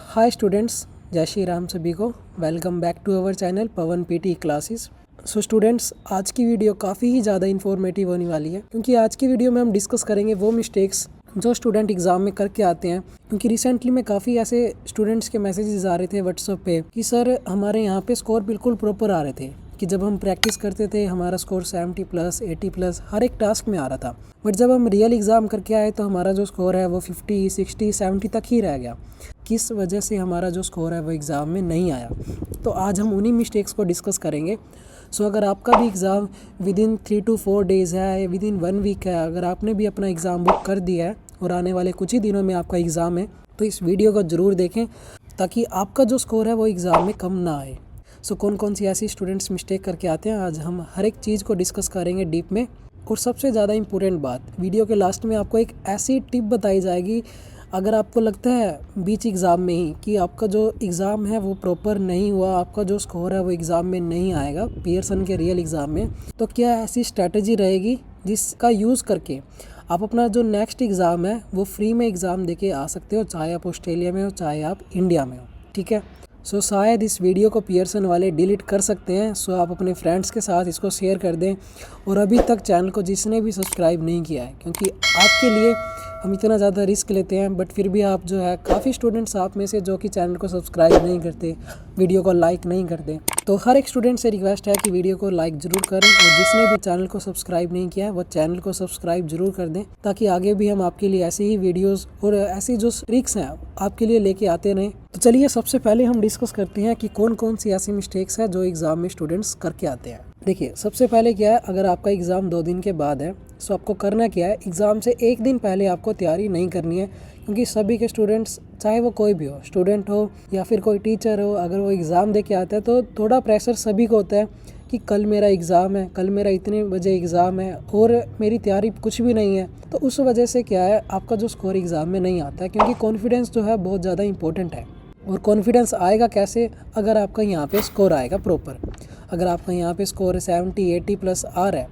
Hi students, जय श्री राम सभी को। Welcome back to our channel Pawan PT classes. So students, आज की वीडियो काफ़ी ही ज़्यादा इन्फॉर्मेटिव होने वाली है, क्योंकि आज की वीडियो में हम डिस्कस करेंगे वो मिस्टेक्स जो स्टूडेंट एग्ज़ाम में करके आते हैं। क्योंकि रिसेंटली में काफ़ी ऐसे स्टूडेंट्स के मैसेजेस आ रहे थे व्हाट्सएप पे कि सर हमारे यहाँ पे स्कोर बिल्कुल प्रॉपर आ रहे थे, कि जब हम प्रैक्टिस करते थे हमारा स्कोर 70+, 80+ हर एक टास्क में आ रहा था। बट जब हम रियल एग्ज़ाम करके आए तो हमारा जो स्कोर है वो 50, 60, 70 तक ही रह गया। किस वजह से हमारा जो स्कोर है वो एग्ज़ाम में नहीं आया, तो आज हम उन्हीं मिस्टेक्स को डिस्कस करेंगे। सो अगर आपका भी एग्ज़ाम विदिन 3 to 4 डेज़ है, विदिन 1 वीक है, अगर आपने भी अपना एग्ज़ाम बुक कर दिया है और आने वाले कुछ ही दिनों में आपका एग्ज़ाम है, तो इस वीडियो को ज़रूर देखें ताकि आपका जो स्कोर है वो एग्ज़ाम में कम ना आए। सो कौन कौन सी ऐसी स्टूडेंट्स मिस्टेक करके आते हैं, आज हम हर एक चीज़ को डिस्कस करेंगे डीप में। और सबसे ज़्यादा इम्पोर्टेंट बात, वीडियो के लास्ट में आपको एक ऐसी टिप बताई जाएगी, अगर आपको लगता है बीच एग्ज़ाम में ही कि आपका जो एग्ज़ाम है वो प्रॉपर नहीं हुआ, आपका जो स्कोर है वो एग्ज़ाम में नहीं आएगा पियर्सन के रियल एग्ज़ाम में, तो क्या ऐसी स्ट्रैटेजी रहेगी जिसका यूज़ करके आप अपना जो नेक्स्ट एग्ज़ाम है वो फ्री में एग्ज़ाम देके आ सकते हो, चाहे आप ऑस्ट्रेलिया में हो चाहे आप इंडिया में हो। ठीक है, सो शायद इस वीडियो को पियर्सन वाले डिलीट कर सकते हैं। सो आप अपने फ्रेंड्स के साथ इसको शेयर कर दें, और अभी तक चैनल को जिसने भी सब्सक्राइब नहीं किया है, क्योंकि आपके लिए हम इतना ज़्यादा रिस्क लेते हैं, बट फिर भी आप जो है काफ़ी स्टूडेंट्स आप में से जो कि चैनल को सब्सक्राइब नहीं करते, वीडियो को लाइक नहीं करते, तो हर एक स्टूडेंट से रिक्वेस्ट है कि वीडियो को लाइक ज़रूर करें, और जिसने भी चैनल को सब्सक्राइब नहीं किया है वो चैनल को सब्सक्राइब ज़रूर कर दें, ताकि आगे भी हम आपके लिए ऐसे ही वीडियोस और ऐसी जो ट्रिक्स हैं आपके लिए लेके आते रहें। तो चलिए सबसे पहले हम डिस्कस करते हैं कि कौन कौन सी ऐसी मिस्टेक्स हैं जो एग्ज़ाम में स्टूडेंट्स करके आते हैं। देखिए, सबसे पहले क्या है, अगर आपका एग्ज़ाम 2 दिन के बाद है, सो आपको करना क्या है, एग्ज़ाम से 1 दिन पहले आपको तैयारी नहीं करनी है। क्योंकि सभी के स्टूडेंट्स, चाहे वो कोई भी हो, स्टूडेंट हो या फिर कोई टीचर हो, अगर वो एग्ज़ाम दे के आता है तो थोड़ा प्रेशर सभी को होता है कि कल मेरा एग्ज़ाम है, कल मेरा इतने बजे एग्ज़ाम है और मेरी तैयारी कुछ भी नहीं है। तो उस वजह से क्या है, आपका जो स्कोर एग्ज़ाम में नहीं आता है, क्योंकि कॉन्फिडेंस जो है बहुत ज़्यादा इंपॉर्टेंट है। और कॉन्फिडेंस आएगा कैसे, अगर आपका यहाँ पे स्कोर आएगा प्रॉपर। अगर आपका यहाँ पे स्कोर 70, 80+ आ रहा है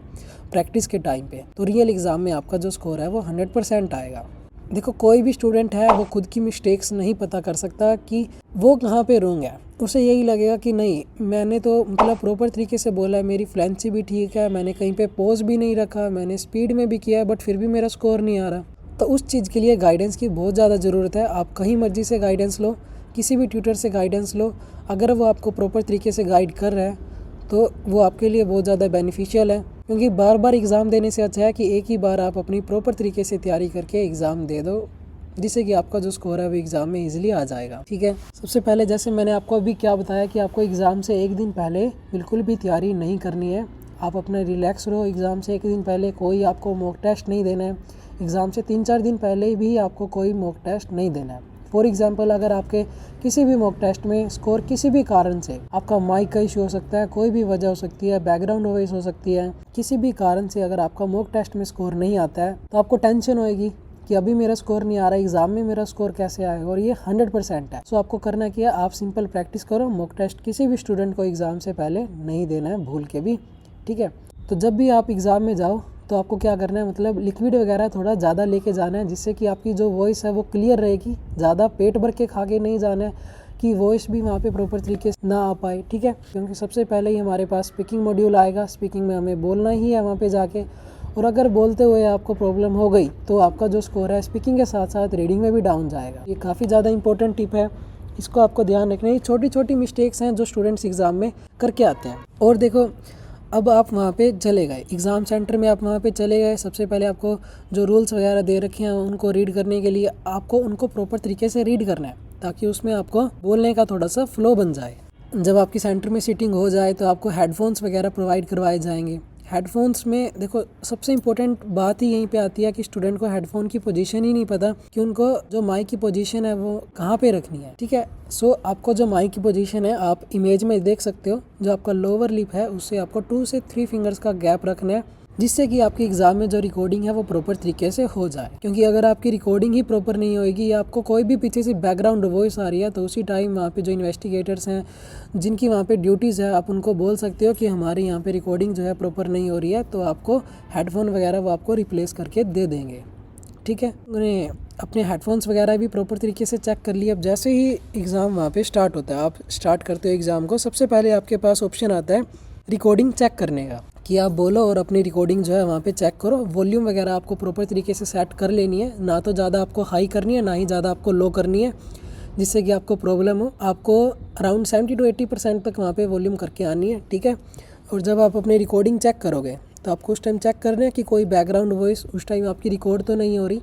प्रैक्टिस के टाइम पे, तो रियल एग्ज़ाम में आपका जो स्कोर है वो 100% आएगा। देखो, कोई भी स्टूडेंट है वो खुद की मिस्टेक्स नहीं पता कर सकता कि वो कहाँ पे रोंग है। उसे यही लगेगा कि नहीं, मैंने तो मतलब प्रॉपर तरीके से बोला है, मेरी फ्लुएंसी भी ठीक है, मैंने कहीं पे पॉज भी नहीं रखा, मैंने स्पीड में भी किया है, बट फिर भी मेरा स्कोर नहीं आ रहा। तो उस चीज़ के लिए गाइडेंस की बहुत ज़्यादा ज़रूरत है। आप कहीं मर्जी से गाइडेंस लो, किसी भी ट्यूटर से गाइडेंस लो, अगर वो आपको प्रॉपर तरीके से गाइड कर रहा है तो वो आपके लिए बहुत ज़्यादा बेनिफिशियल है। क्योंकि बार बार एग्ज़ाम देने से अच्छा है कि एक ही बार आप अपनी प्रॉपर तरीके से तैयारी करके एग्ज़ाम दे दो, जिससे कि आपका जो स्कोर है वो एग्ज़ाम में इजीली आ जाएगा। ठीक है, सबसे पहले जैसे मैंने आपको अभी क्या बताया कि आपको एग्ज़ाम से 1 दिन पहले बिल्कुल भी तैयारी नहीं करनी है। आप अपना रिलैक्स रहो, एग्ज़ाम से 1 दिन पहले कोई आपको मॉक टेस्ट नहीं देना है। एग्ज़ाम से 3-4 दिन पहले भी आपको कोई मॉक टेस्ट नहीं देना है। फॉर एग्ज़ाम्पल, अगर आपके किसी भी मॉक टेस्ट में स्कोर किसी भी कारण से, आपका माइक का इशू हो सकता है, कोई भी वजह हो सकती है, बैकग्राउंड वॉइस हो सकती है, किसी भी कारण से अगर आपका मॉक टेस्ट में स्कोर नहीं आता है, तो आपको टेंशन होएगी कि अभी मेरा स्कोर नहीं आ रहा है, एग्ज़ाम में मेरा स्कोर कैसे आएगा, और ये 100% है। सो आपको करना क्या है, आप सिंपल प्रैक्टिस करो। मॉक टेस्ट किसी भी स्टूडेंट को एग्ज़ाम से पहले नहीं देना है, भूल के भी। ठीक है, तो जब भी आप एग्ज़ाम में जाओ तो आपको क्या करना है, मतलब लिक्विड वगैरह थोड़ा ज़्यादा लेके जाना है, जिससे कि आपकी जो वॉइस है वो क्लियर रहेगी। ज़्यादा पेट भर के खा के नहीं जाना है कि वॉइस भी वहाँ पे प्रॉपर तरीके से ना आ पाए। ठीक है, क्योंकि सबसे पहले ही हमारे पास स्पीकिंग मॉड्यूल आएगा, स्पीकिंग में हमें बोलना ही है वहाँ पे जाके, और अगर बोलते हुए आपको प्रॉब्लम हो गई तो आपका जो स्कोर है स्पीकिंग के साथ साथ रीडिंग में भी डाउन जाएगा। ये काफ़ी ज़्यादा इंपॉर्टेंट टिप है, इसको आपको ध्यान रखना है। ये छोटी छोटी मिस्टेक्स हैं जो स्टूडेंट्स एग्ज़ाम में करके आते हैं। और देखो, अब आप वहाँ पे चले गए एग्ज़ाम सेंटर में, आप वहाँ पे चले गए, सबसे पहले आपको जो रूल्स वगैरह दे रखे हैं उनको रीड करने के लिए आपको उनको प्रॉपर तरीके से रीड करना है, ताकि उसमें आपको बोलने का थोड़ा सा फ्लो बन जाए। जब आपकी सेंटर में सीटिंग हो जाए तो आपको हेडफोन्स वगैरह प्रोवाइड करवाए जाएंगे। हेडफोन्स में देखो, सबसे इम्पोर्टेंट बात ही यहीं पे आती है कि स्टूडेंट को हेडफोन की पोजीशन ही नहीं पता कि उनको जो माइक की पोजीशन है वो कहाँ पे रखनी है। ठीक है, सो आपको जो माइक की पोजीशन है आप इमेज में देख सकते हो, जो आपका लोअर लिप है उससे आपको 2 से 3 फिंगर्स का गैप रखना है, जिससे कि आपकी एग्ज़ाम में जो रिकॉर्डिंग है वो प्रॉपर तरीके से हो जाए। क्योंकि अगर आपकी रिकॉर्डिंग ही प्रॉपर नहीं होएगी या आपको कोई भी पीछे से बैकग्राउंड वॉइस आ रही है, तो उसी टाइम वहाँ पे जो इन्वेस्टिगेटर्स हैं, जिनकी वहाँ पे ड्यूटीज़ है, आप उनको बोल सकते हो कि हमारे यहाँ पे रिकॉर्डिंग जो है प्रॉपर नहीं हो रही है, तो आपको हेडफोन वगैरह वो आपको रिप्लेस करके दे देंगे। ठीक है, अपने हेडफोन्स वगैरह भी प्रॉपर तरीके से चेक कर लिए। अब जैसे ही एग्ज़ाम वहाँ पे स्टार्ट होता है, आप स्टार्ट करते हो एग्ज़ाम को, सबसे पहले आपके पास ऑप्शन आता है रिकॉर्डिंग चेक करने का, कि आप बोलो और अपनी रिकॉर्डिंग जो है वहाँ पे चेक करो। वॉल्यूम वगैरह आपको प्रॉपर तरीके से सेट कर लेनी है, ना तो ज़्यादा आपको हाई करनी है, ना ही ज़्यादा आपको लो करनी है, जिससे कि आपको प्रॉब्लम हो। आपको अराउंड 70 to 80% तक वहाँ पे वॉल्यूम करके आनी है, ठीक है। और जब आप अपनी रिकॉर्डिंग चेक करोगे तो आपको उस टाइम चेक करना है कि कोई बैकग्राउंड वॉइस उस टाइम आपकी रिकॉर्ड तो नहीं हो रही,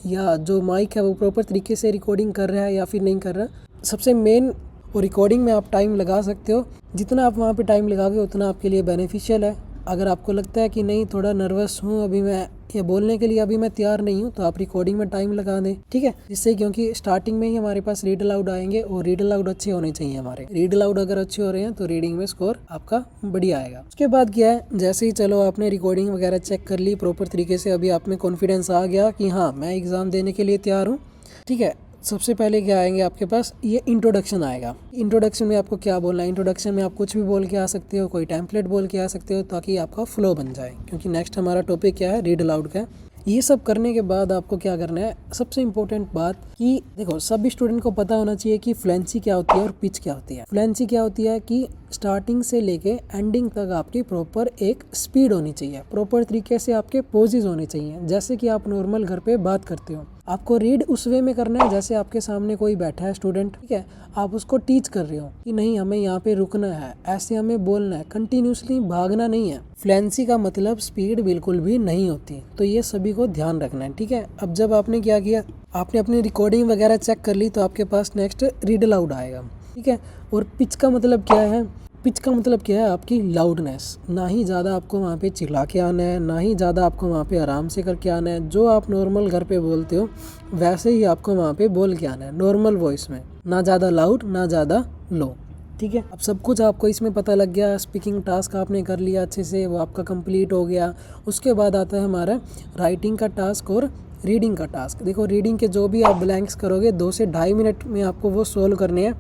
या जो माइक है वो प्रॉपर तरीके से रिकॉर्डिंग कर रहा है या फिर नहीं कर रहा। सबसे मेन, और रिकॉर्डिंग में आप टाइम लगा सकते हो, जितना आप वहाँ पे टाइम लगाओगे उतना आपके लिए बेनिफिशियल है। अगर आपको लगता है कि नहीं थोड़ा नर्वस हूँ अभी मैं, ये बोलने के लिए अभी मैं तैयार नहीं हूँ, तो आप रिकॉर्डिंग में टाइम लगा दें, ठीक है। जिससे क्योंकि स्टार्टिंग में ही हमारे पास रीड अलाउड आएंगे और रीड अलाउड अच्छे होने चाहिए हमारे। रीड अलाउड अगर अच्छे हो रहे हैं तो रीडिंग में स्कोर आपका बढ़िया आएगा। उसके बाद क्या है, जैसे ही चलो आपने रिकॉर्डिंग वगैरह चेक कर ली प्रॉपर तरीके से, अभी आप में कॉन्फिडेंस आ गया कि हाँ मैं एग्ज़ाम देने के लिए तैयार हूँ, ठीक है। सबसे पहले क्या आएंगे आपके पास, ये इंट्रोडक्शन आएगा। इंट्रोडक्शन में आपको क्या बोलना है, इंट्रोडक्शन में आप कुछ भी बोल के आ सकते हो, कोई टेम्पलेट बोल के आ सकते हो, ताकि आपका फ्लो बन जाए, क्योंकि नेक्स्ट हमारा टॉपिक क्या है, रीड अलाउड का है। ये सब करने के बाद आपको क्या करना है, सबसे इम्पोर्टेंट बात कि देखो सभी स्टूडेंट को पता होना चाहिए कि फ्लुएंसी क्या होती है और पिच क्या होती है। फ्लुएंसी क्या होती है कि स्टार्टिंग से लेके एंडिंग तक आपकी प्रॉपर एक स्पीड होनी चाहिए, प्रॉपर तरीके से आपके पोजेज होने चाहिए, जैसे कि आप नॉर्मल घर पे बात करते हो। आपको रीड उस वे में करना है जैसे आपके सामने कोई बैठा है स्टूडेंट, ठीक है। आप उसको टीच कर रहे हो कि नहीं हमें यहाँ पे रुकना है, ऐसे हमें बोलना है, कंटिन्यूसली भागना नहीं है। फ्लुएंसी का मतलब स्पीड बिल्कुल भी नहीं होती, तो ये सभी को ध्यान रखना है, ठीक है। अब जब आपने क्या किया, आपने अपनी रिकॉर्डिंग वगैरह चेक कर ली, तो आपके पास नेक्स्ट रीड अलाउड आएगा, ठीक है। और पिच का मतलब क्या है, पिच का मतलब क्या है, आपकी लाउडनेस। ना ही ज़्यादा आपको वहाँ पे चिल्ला के आना है, ना ही ज़्यादा आपको वहाँ पे आराम से करके आना है। जो आप नॉर्मल घर पे बोलते हो वैसे ही आपको वहाँ पे बोल के आना है, नॉर्मल वॉइस में, ना ज़्यादा लाउड ना ज़्यादा लो, ठीक है। अब सब कुछ आपको इसमें पता लग गया, स्पीकिंग टास्क आपने कर लिया अच्छे से, वो आपका कंप्लीट हो गया। उसके बाद आता है हमारा राइटिंग का टास्क और रीडिंग का टास्क। देखो रीडिंग के जो भी आप ब्लैंक्स करोगे 2 से 2.5 मिनट में आपको वो सोल्व करने हैं,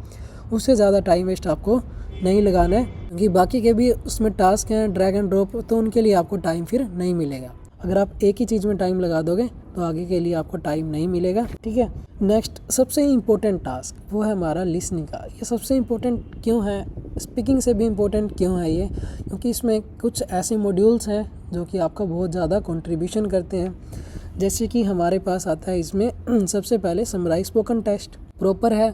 उससे ज़्यादा टाइम वेस्ट आपको नहीं लगाना है, क्योंकि बाकी के भी उसमें टास्क हैं ड्रैग एंड ड्रॉप, तो उनके लिए आपको टाइम फिर नहीं मिलेगा। अगर आप एक ही चीज़ में टाइम लगा दोगे तो आगे के लिए आपको टाइम नहीं मिलेगा, ठीक है। नेक्स्ट सबसे इम्पोर्टेंट टास्क वो है हमारा लिसनिंग का। ये सबसे इम्पोर्टेंट क्यों है, स्पीकिंग से भी इम्पोर्टेंट क्यों है ये, क्योंकि इसमें कुछ ऐसे मॉड्यूल्स हैं जो कि आपका बहुत ज़्यादा कंट्रीब्यूशन करते हैं। जैसे कि हमारे पास आता है इसमें सबसे पहले समराइज स्पोकन टेस्ट प्रॉपर है,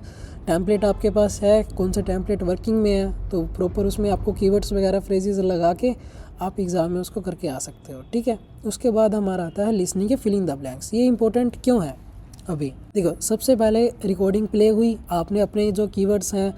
टेम्पलेट आपके पास है, कौन सा टेम्पलेट वर्किंग में है, तो प्रॉपर उसमें आपको कीवर्ड्स वगैरह फ्रेजेस लगा के आप एग्ज़ाम में उसको करके आ सकते हो, ठीक है। उसके बाद हमारा आता है लिसनिंग के फिलिंग द ब्लैंक्स। ये इंपॉर्टेंट क्यों है, अभी देखो सबसे पहले रिकॉर्डिंग प्ले हुई, आपने अपने जो कीवर्ड्स हैं,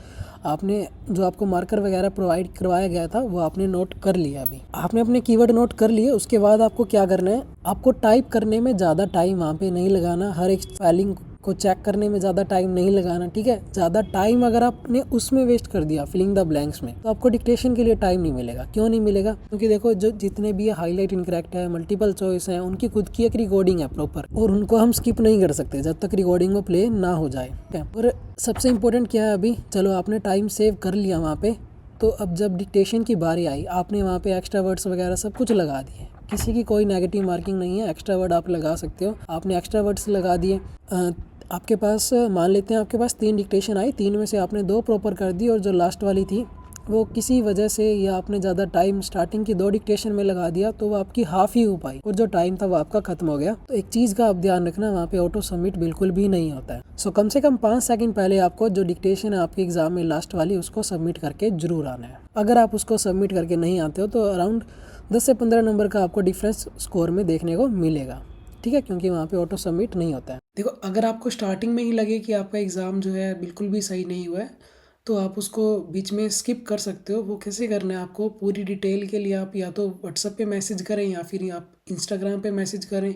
आपने जो आपको मार्कर वगैरह प्रोवाइड करवाया गया था वो आपने नोट कर लिया। अभी आपने अपने कीवर्ड नोट कर लिए, उसके बाद आपको क्या करना है, आपको टाइप करने में ज़्यादा टाइम वहाँ पे नहीं लगाना, हर एक स्पेलिंग को चेक करने में ज़्यादा टाइम नहीं लगाना, ठीक है। ज़्यादा टाइम अगर आपने उसमें वेस्ट कर दिया फिलिंग द ब्लैंक्स में, तो आपको डिक्टेशन के लिए टाइम नहीं मिलेगा। क्यों नहीं मिलेगा, क्योंकि देखो जो जितने भी हाईलाइट इनकरेक्ट है, मल्टीपल चॉइस है, उनकी खुद की एक रिकॉर्डिंग है प्रॉपर, और उनको हम स्किप नहीं कर सकते जब तक रिकॉर्डिंग में प्ले ना हो जाए, ठीक है। और सबसे इम्पोर्टेंट क्या है, अभी चलो आपने टाइम सेव कर लिया वहाँ पे, तो अब जब डिक्टेशन की बारी आई आपने वहाँ पे एक्स्ट्रा वर्ड्स वगैरह सब कुछ लगा दिए, किसी की कोई नेगेटिव मार्किंग नहीं है, एक्स्ट्रा वर्ड आप लगा सकते हो। आपने एक्स्ट्रा वर्ड्स लगा दिए, आपके पास मान लेते हैं आपके पास 3 डिक्टेशन आई, 3 में से आपने 2 प्रॉपर कर दी, और जो लास्ट वाली थी वो किसी वजह से, या आपने ज़्यादा टाइम स्टार्टिंग की 2 डिक्टेशन में लगा दिया, तो वो आपकी हाफ ही हो पाई और जो टाइम था वो आपका खत्म हो गया। तो एक चीज़ का आप ध्यान रखना, वहाँ पे ऑटो सबमिट बिल्कुल भी नहीं होता है। सो कम से कम 5 सेकंड पहले आपको जो डिक्टेशन है आपके एग्जाम में लास्ट वाली, उसको सबमिट करके जरूर आना है। अगर आप उसको सबमिट करके नहीं आते हो तो अराउंड 10 से 15 नंबर का आपको डिफरेंस स्कोर में देखने को मिलेगा, ठीक है, क्योंकि वहाँ पे ऑटो सबमिट नहीं होता है। देखो अगर आपको स्टार्टिंग में ही लगे कि आपका एग्ज़ाम जो है बिल्कुल भी सही नहीं हुआ है, तो आप उसको बीच में स्किप कर सकते हो। वो कैसे करना है, आपको पूरी डिटेल के लिए आप या तो व्हाट्सएप पे मैसेज करें या फिर आप इंस्टाग्राम पे मैसेज करें,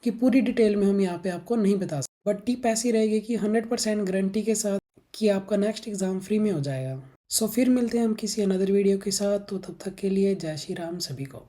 कि पूरी डिटेल में हम यहाँ पे आपको नहीं बता सकते। बट टिप ऐसी रहेगी कि 100% गारंटी के साथ कि आपका नेक्स्ट एग्ज़ाम फ्री में हो जाएगा। सो फिर मिलते हैं हम किसी अनदर वीडियो के साथ, तो तब तक के लिए जय श्री राम सभी को।